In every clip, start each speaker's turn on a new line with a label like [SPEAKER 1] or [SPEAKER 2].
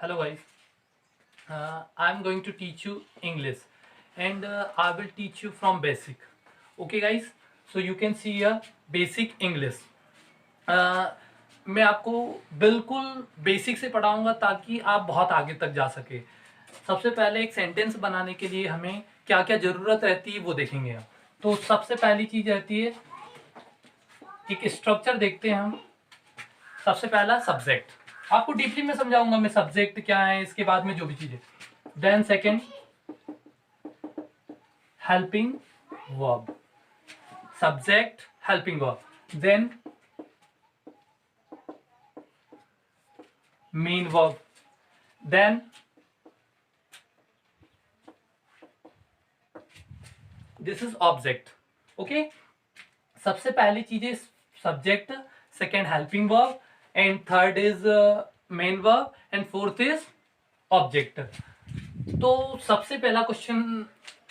[SPEAKER 1] Hello guys, I'm going to teach you English and I will teach you from basic. Okay guys, so you can see here basic English. मैं आपको बिल्कुल basic से पढ़ाऊंगा ताकि आप बहुत आगे तक जा सके। सबसे पहले एक सेंटेंस बनाने के लिए हमें क्या क्या ज़रूरत रहती है वो देखेंगे हम। तो सबसे पहली चीज़ रहती है, एक स्ट्रक्चर देखते हैं हम। सबसे पहला सब्जेक्ट, आपको डीपली में समझाऊंगा मैं सब्जेक्ट क्या है, इसके बाद में जो भी चीजें। Then second helping verb, subject helping verb, then main verb, then this is object. Okay, सबसे पहली चीज है subject, second helping verb, and third is main verb, and fourth is object. तो सबसे पहला क्वेश्चन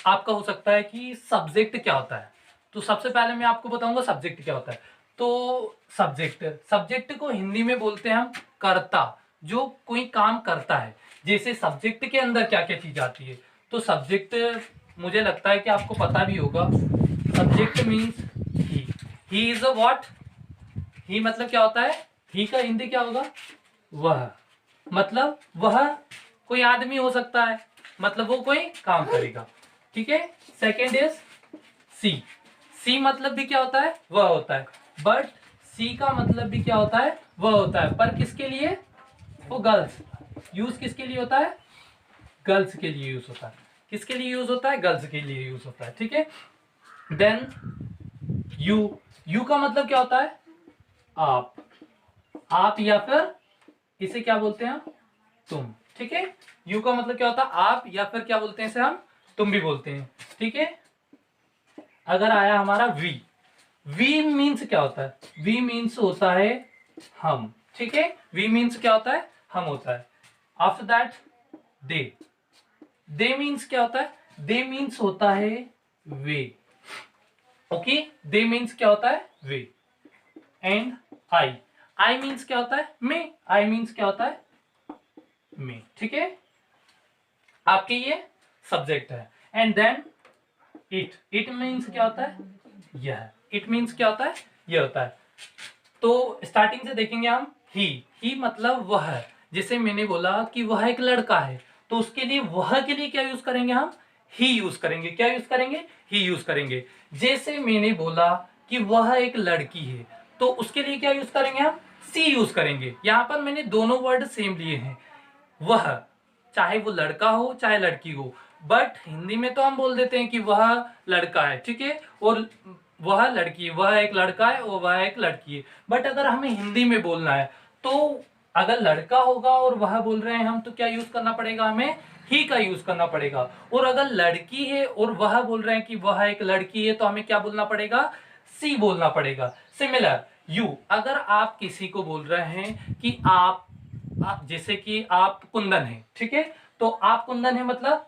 [SPEAKER 1] आपका हो सकता है कि सब्जेक्ट क्या होता है। तो सबसे पहले मैं आपको बताऊंगा सब्जेक्ट क्या होता है। तो सब्जेक्ट को हिंदी में बोलते हैं हम कर्ता, जो कोई काम करता है। जैसे सब्जेक्ट के अंदर क्या क्या चीज आती है, तो सब्जेक्ट मुझे लगता है कि आपको पता भी होगा। Subject means he is a what. He मतलब क्या होता है, ही का हिंदी क्या होगा, वह। मतलब वह कोई आदमी हो सकता है, मतलब वो कोई काम करेगा। ठीक है। सेकेंड इज सी। सी मतलब भी क्या होता है, वह होता है। बट सी का मतलब भी क्या होता है, वह होता है, पर किसके लिए, वो गर्ल्स। यूज किसके लिए होता है, गर्ल्स के लिए यूज होता है। किसके लिए यूज होता है, गर्ल्स के लिए यूज होता है। ठीक है। Then you. यू का मतलब क्या होता है, आप या फिर इसे क्या बोलते हैं, तुम। ठीक है। यू का मतलब क्या होता है, आप, या फिर क्या बोलते हैं इसे हम, तुम भी बोलते हैं। ठीक है। अगर आया हमारा वी। वी मीन्स क्या होता है, वी मीन्स होता है हम। ठीक है। वी मीन्स क्या होता है, हम होता है। After that they. They means क्या होता है, दे मीन्स होता है वे। ओके, दे मीन्स क्या होता है, वे। And I. आई मीन्स क्या होता है, मैं। आई मीन्स क्या होता है, मैं। ठीक है। आपके ये सब्जेक्ट है। And then it. It means क्या होता है, यह। इट मीन्स क्या होता है, यह होता है। तो स्टार्टिंग से देखेंगे हम। ही मतलब वह। जैसे मैंने बोला कि वह एक लड़का है, तो उसके लिए वह के लिए क्या यूज करेंगे हम, ही यूज करेंगे। क्या यूज करेंगे, ही यूज करेंगे। जैसे मैंने बोला कि वह एक लड़की है, तो उसके लिए क्या यूज करेंगे हम, सी यूज करेंगे। यहां पर मैंने दोनों वर्ड सेम लिए हैं। वह, चाहे वो लड़का हो चाहे लड़की हो, बट हिंदी में तो हम बोल देते हैं कि वह लड़का है। ठीक है। और वह लड़की, वह एक लड़का है और वह एक लड़की है। बट अगर हमें हिंदी में बोलना है, तो अगर लड़का होगा और वह बोल रहे हैं हम, तो क्या यूज करना पड़ेगा, हमें ही का यूज करना पड़ेगा। और अगर लड़की है और वह बोल रहे हैं कि वह एक लड़की है, तो हमें क्या बोलना पड़ेगा, सी बोलना पड़ेगा। Similar you. अगर आप किसी को बोल रहे हैं कि आप जैसे कि आप कुंदन है, ठीक है, तो आप कुंदन है मतलब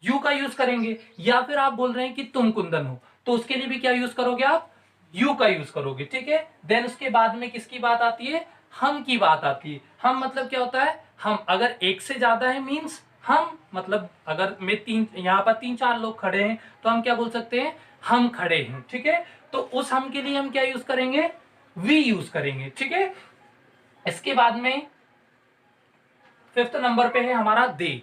[SPEAKER 1] यू का यूज करेंगे। या फिर आप बोल रहे हैं कि तुम कुंदन हो, तो उसके लिए भी क्या यूज करोगे, आप यू का यूज करोगे। ठीक है। देन उसके बाद में किसकी बात आती है, हम की बात आती है। हम मतलब क्या होता है, हम। अगर एक से ज्यादा है मीन्स हम, मतलब अगर मैं तीन, यहाँ पर तीन चार लोग खड़े हैं, तो हम क्या बोल सकते हैं, हम खड़े हैं। ठीक है। तो उस हम के लिए हम क्या यूज करेंगे, वी यूज करेंगे। ठीक है। इसके बाद में फिफ्थ नंबर पे है हमारा दे।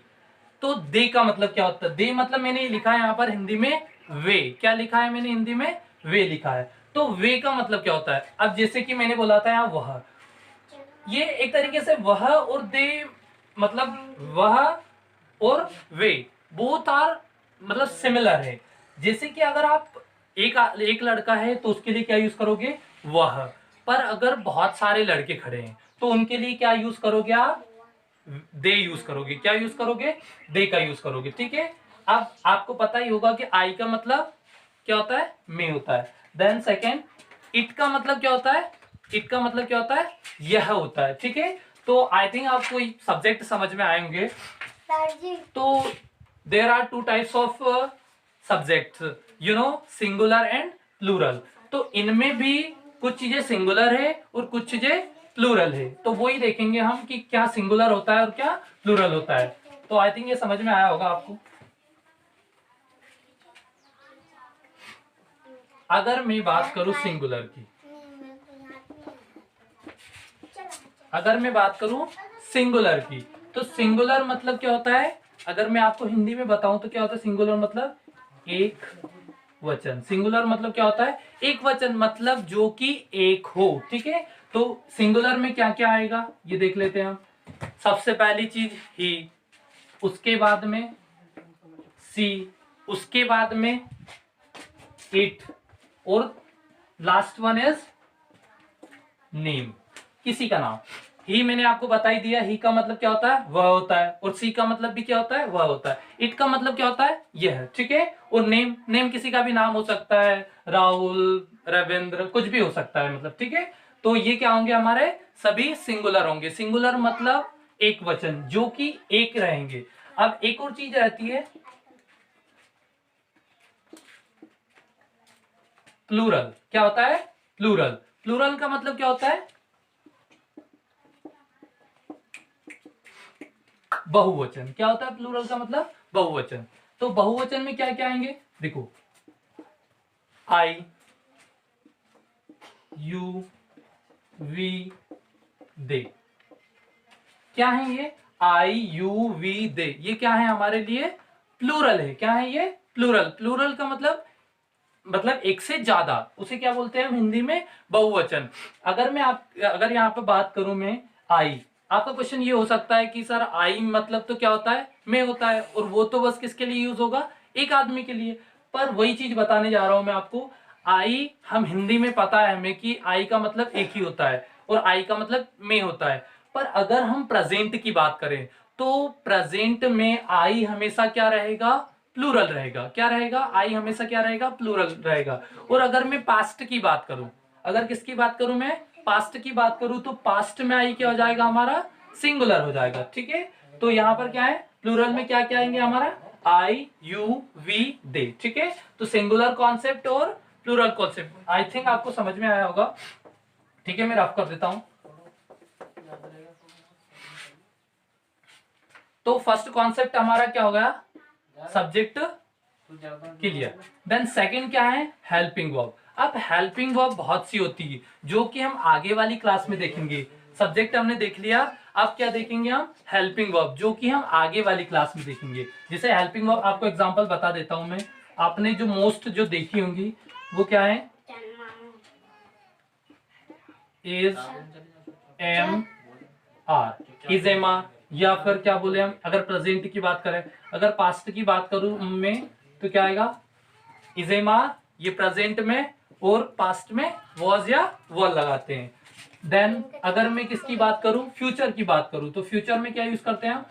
[SPEAKER 1] तो दे का मतलब क्या होता है, दे मतलब मैंने लिखा है यहाँ पर हिंदी में वे। क्या लिखा है मैंने हिंदी में, वे लिखा है। तो वे का मतलब क्या होता है, अब जैसे कि मैंने बोला था यहाँ वह, ये एक तरीके से वह और दे, मतलब वह और वे बोथ आर मतलब सिमिलर है। जैसे कि अगर आप एक लड़का है, तो उसके लिए क्या यूज करोगे, वह। पर अगर बहुत सारे लड़के खड़े हैं, तो उनके लिए क्या यूज करोगे आप, दे यूज करोगे। क्या यूज करोगे, दे का यूज करोगे। ठीक है। अब आपको पता ही होगा कि आई का मतलब क्या होता है, मे होता है। देन सेकेंड इट का मतलब क्या होता है, इट का मतलब क्या होता है, यह होता है। ठीक है। तो आई थिंक आपको सब्जेक्ट समझ में आएंगे। तो there are two types of subject, you know, singular and plural. तो इनमें भी कुछ चीजें सिंगुलर है और कुछ चीजें प्लूरल है, तो वही देखेंगे हम कि क्या सिंगुलर होता है और क्या प्लूरल होता है। तो आई थिंक ये समझ में आया होगा आपको। अगर मैं बात करूं सिंगुलर की, अगर मैं बात करूं सिंगुलर की, तो सिंगुलर मतलब क्या होता है, अगर मैं आपको हिंदी में बताऊं तो क्या होता है सिंगुलर मतलब एक वचन। सिंगुलर मतलब क्या होता है, एक वचन, मतलब जो कि एक हो। ठीक है, तो सिंगुलर में क्या क्या आएगा ये देख लेते हैं हम। सबसे पहली चीज ही, उसके बाद में सी, उसके बाद में इट, और लास्ट वन इज नेम, किसी का नाम। ही मैंने आपको बता ही दिया, ही का मतलब क्या होता है, वह होता है, और सी का मतलब भी क्या होता है, वह होता है। इट का मतलब क्या होता है, यह। ठीक है, और नेम, नेम किसी का भी नाम हो सकता है, राहुल, रविंद्र, कुछ भी हो सकता है मतलब। ठीक है, तो ये क्या होंगे हमारे, सभी सिंगुलर होंगे। सिंगुलर मतलब एक वचन, जो कि एक रहेंगे। अब एक और चीज रहती है प्लूरल। क्या होता है प्लूरल, प्लूरल का मतलब क्या होता है, बहुवचन। क्या होता है प्लूरल का मतलब, बहुवचन। तो बहुवचन में क्या क्या आएंगे, देखो, आई, यू, वी, दे। क्या है ये, आई, यू, वी, दे, ये क्या है हमारे लिए, प्लूरल है। क्या है ये, प्लूरल। प्लूरल का मतलब एक से ज्यादा, उसे क्या बोलते हैं हम हिंदी में, बहुवचन। अगर यहाँ पे बात करूं मैं आई, आपका क्वेश्चन ये हो सकता है कि सर आई मतलब तो क्या होता है, मैं होता है, और वो तो बस किसके लिए यूज होगा, एक आदमी के लिए। पर वही चीज बताने जा रहा हूं मैं आपको, आई हम हिंदी में पता है हमें कि आई का मतलब एक ही होता है, और आई का मतलब मैं होता है। पर अगर हम प्रेजेंट की बात करें, तो प्रेजेंट में आई हमेशा क्या रहेगा, प्लूरल रहेगा। क्या रहेगा, आई हमेशा क्या रहेगा, प्लूरल रहेगा। और अगर मैं पास्ट की बात करूं, अगर किसकी बात करूं मैं, पास्ट की बात करूं, तो पास्ट में आई क्या हो जाएगा हमारा, सिंगुलर हो जाएगा। ठीक है, तो यहां पर क्या है, प्लूरल में क्या क्या आएंगे हमारा, आई, यू, वी, दे। ठीक है, तो सिंगुलर कॉन्सेप्ट और प्लूरल कॉन्सेप्ट आई थिंक आपको समझ में आया होगा। ठीक है, मैं रफ कर देता हूं। तो फर्स्ट कॉन्सेप्ट हमारा क्या हो गया, सब्जेक्ट क्लियर। देन सेकंड क्या है, हेल्पिंग वर्ब। अब हेल्पिंग वर्ब बहुत सी होती है, जो कि हम आगे वाली क्लास में देखेंगे। सब्जेक्ट हमने देख लिया, अब क्या देखेंगे हम, हेल्पिंग वर्ब, जो कि हम आगे वाली क्लास में देखेंगे। जैसे हेल्पिंग वर्ब, आपको एग्जांपल बता देता हूं मैं, आपने जो मोस्ट जो देखी होंगी वो क्या है, is, am, are, is, am, are, या फिर क्या बोले हम, अगर प्रेजेंट की बात करें, अगर पास्ट की बात करूं मैं, तो क्या आएगा, इज, एम, आर, ये प्रेजेंट में, और पास्ट में वॉज या वर लगाते हैं। देन अगर मैं किसकी बात करूं, फ्यूचर की बात करूं, तो फ्यूचर में क्या यूज करते हैं,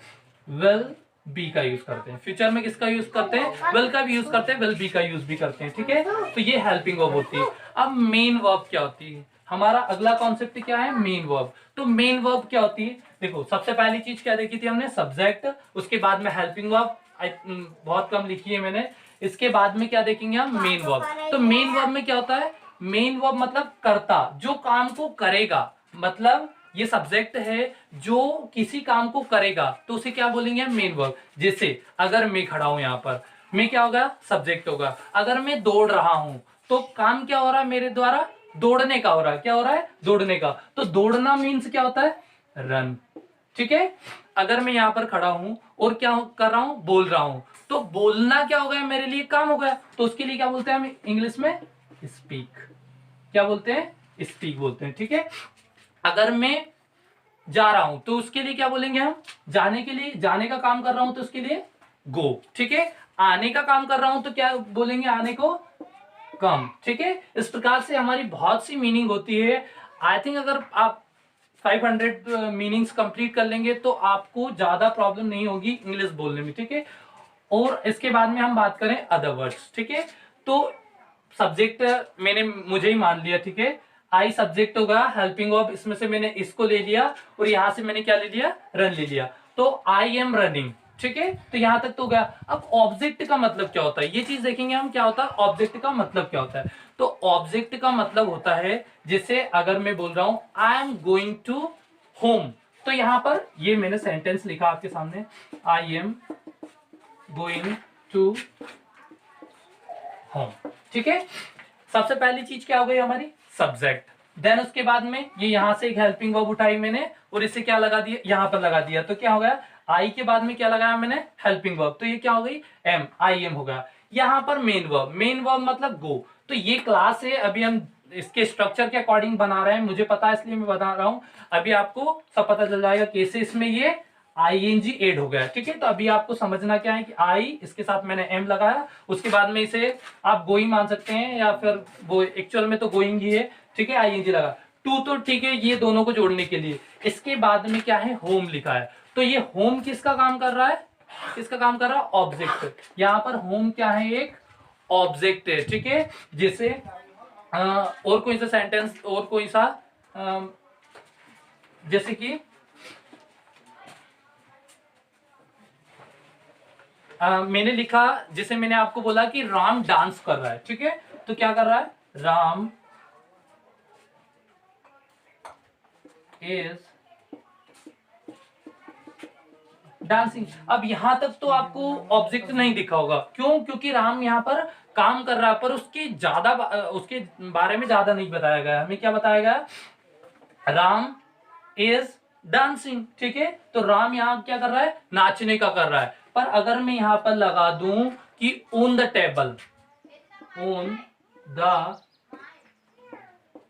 [SPEAKER 1] विल बी का यूज करते हैं। फ्यूचर में किसका यूज करते हैं, विल का भी यूज करते हैं, विल बी का यूज भी करते हैं। ठीक है, तो ये हेल्पिंग वर्ब होती है। अब मेन वर्ब क्या होती है, हमारा अगला कॉन्सेप्ट क्या है, मेन वर्ब। तो मेन वर्ब क्या होती है, देखो सबसे पहली चीज क्या देखी थी हमने, सब्जेक्ट, उसके बाद में हेल्पिंग वर्ब, बहुत कम लिखी है मैंने। इसके बाद में क्या देखेंगे हम, मेन वर्ब। तो मेन वर्ब में क्या होता है, मेन वर्ब मतलब कर्ता, जो काम को करेगा, मतलब ये सब्जेक्ट है जो किसी काम को करेगा, तो उसे क्या बोलेंगे, मेन वर्ब। जैसे अगर मैं खड़ा हूं यहां पर, मैं क्या होगा, सब्जेक्ट होगा। अगर मैं दौड़ रहा हूं, तो काम क्या हो रहा है मेरे द्वारा, दौड़ने का हो रहा है। क्या हो रहा है, दौड़ने का। तो दौड़ना मीन्स क्या होता है, रन। ठीक है, अगर मैं यहां पर खड़ा हूं और क्या कर रहा हूं, बोल रहा हूं, तो बोलना क्या हो गया मेरे लिए, काम हो गया। तो उसके लिए क्या बोलते हैं हम इंग्लिश में, स्पीक। क्या बोलते हैं, स्पीक बोलते हैं। ठीक है, अगर मैं जा रहा हूं, तो उसके लिए क्या बोलेंगे हम, जाने के लिए, जाने का काम कर रहा हूं तो उसके लिए गो। ठीक है, आने का काम कर रहा हूं तो क्या बोलेंगे, आने को कम। ठीक है, इस प्रकार से हमारी बहुत सी मीनिंग होती है। आई थिंक अगर आप 500 मीनिंग्स कंप्लीट कर लेंगे तो आपको ज्यादा प्रॉब्लम नहीं होगी इंग्लिश बोलने में। ठीक है, और इसके बाद में हम बात करें अदर वर्ड्स। ठीक है, तो सब्जेक्ट मैंने मुझे ही मान लिया। ठीक है, आई सब्जेक्ट होगा, हेल्पिंग वर्ब इसमें से मैंने इसको ले लिया, और यहां से मैंने क्या ले लिया, रन ले लिया। तो आई एम रनिंग। ठीक है, तो यहां तक तो गया। अब ऑब्जेक्ट का मतलब क्या होता है, ये चीज देखेंगे हम, क्या होता है ऑब्जेक्ट का मतलब क्या होता है। तो ऑब्जेक्ट का मतलब होता है, जैसे अगर मैं बोल रहा हूं I am going to home, तो यहां पर ये मैंने सेंटेंस लिखा आपके सामने, I am going to home, ठीक है। सबसे पहली चीज क्या हो गई हमारी, सब्जेक्ट। देन उसके बाद में ये यहां से एक हेल्पिंग वर्ब उठाई मैंने और इसे क्या लगा दिया, यहां पर लगा दिया, तो क्या हो गया, आई के बाद में क्या लगाया मैंने, हेल्पिंग वर्ब, तो ये क्या हो गई, एम, आई एम हो गया। यहां पर मेन वर्ब, मेन वर्ब मतलब गो। तो ये क्लास है, अभी हम इसके स्ट्रक्चर के अकॉर्डिंग बना रहे हैं, मुझे पता है इसलिए मैं बता रहा हूं। अभी आपको सब पता चल जाएगा कैसे इसमें ये आईएनजी एड हो गया, ठीक है। तो अभी आपको समझना क्या है कि आई, इसके साथ मैंने एम लगाया, उसके बाद में इसे आप गोइंग मान सकते हैं या फिर वो एक्चुअल में तो गोइंग ही है, ठीक है, आईएनजी लगा, टू तो ठीक है, ये दोनों को जोड़ने के लिए। इसके बाद में क्या है, होम लिखा है, तो ये होम किसका काम कर रहा है, किसका काम कर रहा है, ऑब्जेक्ट। यहां पर होम क्या है, एक ऑब्जेक्ट है, ठीक है। जैसे और कोई सा सेंटेंस, और कोई सा जैसे कि मैंने लिखा, जैसे मैंने आपको बोला कि राम डांस कर रहा है, ठीक है, तो क्या कर रहा है, राम इज डांसिंग। अब यहां तक तो आपको ऑब्जेक्ट नहीं दिखा होगा, क्यों, क्योंकि राम यहां पर काम कर रहा है, पर उसके ज्यादा उसके बारे में ज्यादा नहीं बताया गया। हमें क्या बताया गया, राम इज डांसिंग, ठीक है। तो राम यहां क्या कर रहा है, नाचने का कर रहा है। पर अगर मैं यहां पर लगा दूं कि on the table, on the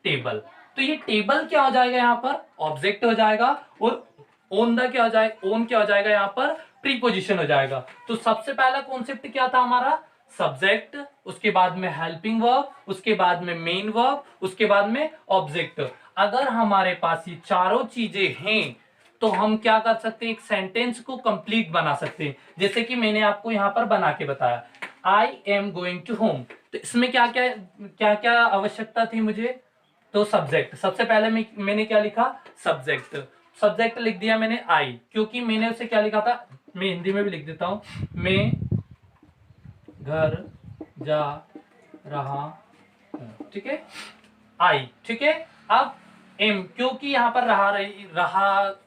[SPEAKER 1] table, तो ये टेबल क्या हो जाएगा, यहां पर ऑब्जेक्ट हो जाएगा, और ऑन द क्या हो जाएगा, ऑन क्या हो जाएगा, यहां पर प्रीपोजिशन हो जाएगा। तो सबसे पहला कॉन्सेप्ट क्या था हमारा, सब्जेक्ट, उसके बाद में हेल्पिंग वर्ब, उसके बाद में मेन वर्ब, उसके बाद में ऑब्जेक्ट। अगर हमारे पास ये चारों चीजें हैं तो हम क्या कर सकते हैं, एक सेंटेंस को कंप्लीट बना सकते हैं। जैसे कि मैंने आपको यहां पर बना के बताया, I am going to home, तो इसमें क्या क्या क्या क्या आवश्यकता थी मुझे, तो सब्जेक्ट। सबसे पहले मैंने क्या लिखा, सब्जेक्ट, सब्जेक्ट लिख दिया मैंने आई, क्योंकि मैंने उसे क्या लिखा था, मैं हिंदी में भी लिख देता हूं, मैं घर जा रहा हूं, ठीक है, आई, ठीक है। अब एम, क्योंकि यहां पर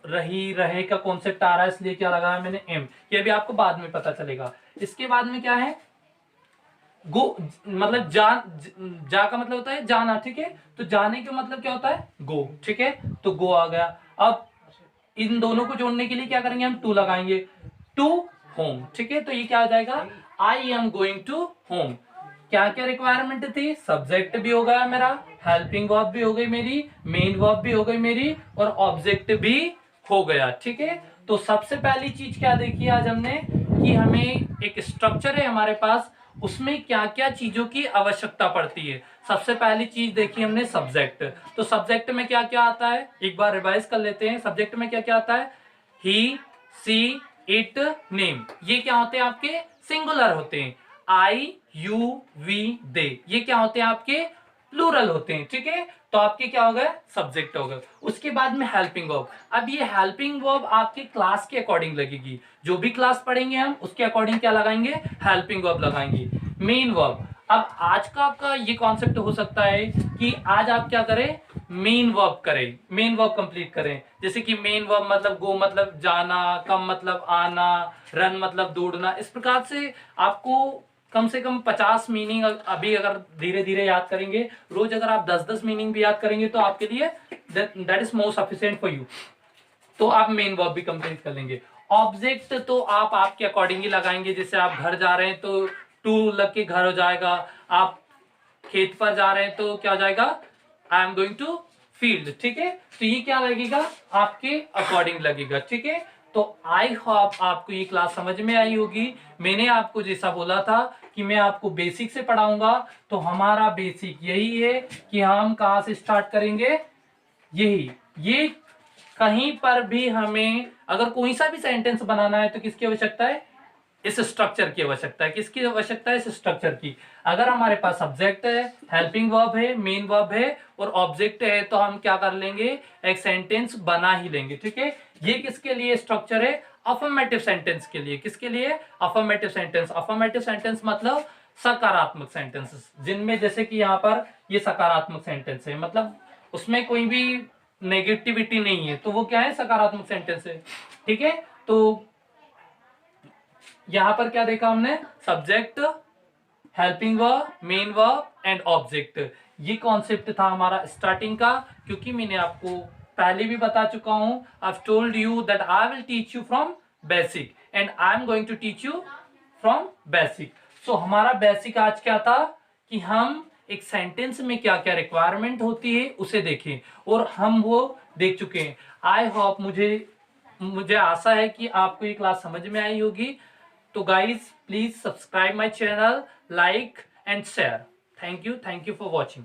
[SPEAKER 1] रही रहे का कॉन्सेप्ट आ रहा है, इसलिए क्या लगाया मैंने, एम। ये भी आपको बाद में पता चलेगा। इसके बाद में क्या है, गो, मतलब जा का मतलब होता है जाना, ठीक है, तो जाने का मतलब क्या होता है, गो, ठीक है, तो गो आ गया। अब इन दोनों को जोड़ने के लिए क्या करेंगे, हम टू लगाएंगे, टू होम, ठीक है, तो ये क्या आ जाएगा, I am going to home. क्या क्या रिक्वायरमेंट थी, सब्जेक्ट भी हो गया मेरा, हेल्पिंग वर्ब भी हो गई मेरी, मेन वर्ब भी हो गई मेरी, और ऑब्जेक्ट भी हो गया, ठीक है। तो सबसे पहली चीज क्या देखी आज हमने, कि हमें एक स्ट्रक्चर है हमारे पास, उसमें क्या क्या चीजों की आवश्यकता पड़ती है। सबसे पहली चीज देखी हमने, सब्जेक्ट। तो सब्जेक्ट में क्या क्या आता है, एक बार रिवाइज कर लेते हैं। सब्जेक्ट में क्या क्या आता है, ही, सी, इट, नेम, ये क्या होते हैं आपके, सिंगुलर होते हैं। आई, यू, वी, दे, ये क्या होते हैं आपके, प्लूरल होते हैं, ठीक है। तो आपके क्या हो गए, सब्जेक्ट हो गए। उसके बाद में हेल्पिंग वर्ब। अब ये हेल्पिंग वर्ब आपके क्लास के अकॉर्डिंग लगेगी, जो भी क्लास पढ़ेंगे हम उसके अकॉर्डिंग क्या लगाएंगे, हेल्पिंग वर्ब लगाएंगे। मेन वर्ब, अब आज का आपका ये कॉन्सेप्ट हो सकता है कि आज आप क्या करें, मेन वर्ब करें, मेन वर्ब कंप्लीट करें। जैसे कि मेन वर्ब मतलब गो मतलब जाना, कम मतलब आना, रन मतलब दौड़ना। इस प्रकार से आपको कम से कम 50 मीनिंग अभी अगर धीरे धीरे याद करेंगे, रोज अगर आप 10-10 मीनिंग भी याद करेंगे तो आपके लिए that is more sufficient for you. तो आप मेन वर्ब भी कंप्लीट कर लेंगे। ऑब्जेक्ट तो आप आपके अकॉर्डिंग ही लगाएंगे, जैसे आप घर जा रहे हैं तो टू लग के घर हो जाएगा, आप खेत पर जा रहे हैं तो क्या हो जाएगा, I am going to field, ठीक है। तो ये क्या लगेगा, आपके अकॉर्डिंग लगेगा, ठीक है। तो आई होप आपको ये क्लास समझ में आई होगी। मैंने आपको जैसा बोला था कि मैं आपको बेसिक से पढ़ाऊंगा, तो हमारा बेसिक यही है कि हम कहां से स्टार्ट करेंगे, यही, ये कहीं पर भी हमें अगर कोई सा भी सेंटेंस बनाना है तो किसकी आवश्यकता है, इस स्ट्रक्चर की आवश्यकता है। किसकी आवश्यकता है, इस स्ट्रक्चर की। अगर हमारे पास सब्जेक्ट है, हेल्पिंग वर्ब है, मेन वर्ब है और ऑब्जेक्ट है, तो हम क्या कर लेंगे, एक सेंटेंस बना ही लेंगे, ठीक है। ये किसके लिए स्ट्रक्चर है, अफर्मेटिव सेंटेंस के लिए। किसके लिए, अफर्मेटिव सेंटेंस। अफर्मेटिव सेंटेंस मतलब सकारात्मक सेंटेंसेस, जिनमें जैसे कि यहाँ पर ये सकारात्मक सेंटेंस है, मतलब उसमें कोई भी नेगेटिविटी नहीं है, तो वो क्या है, सकारात्मक सेंटेंस है। ठीक है, तो यहां पर क्या देखा हमने, subject, helping verb, main verb and object. ये कॉन्सेप्ट था हमारा स्टार्टिंग का, क्योंकि मैंने आपको पहले भी बता चुका हूं, I told you that I will teach you from basic and I am going to teach you from basic. So हमारा बेसिक आज क्या था कि हम एक सेंटेंस में क्या क्या रिक्वायरमेंट होती है उसे देखें, और हम वो देख चुके हैं। आई होप, मुझे आशा है कि आपको ये क्लास समझ में आई होगी। तो guys please subscribe my channel, like and share. Thank you for watching.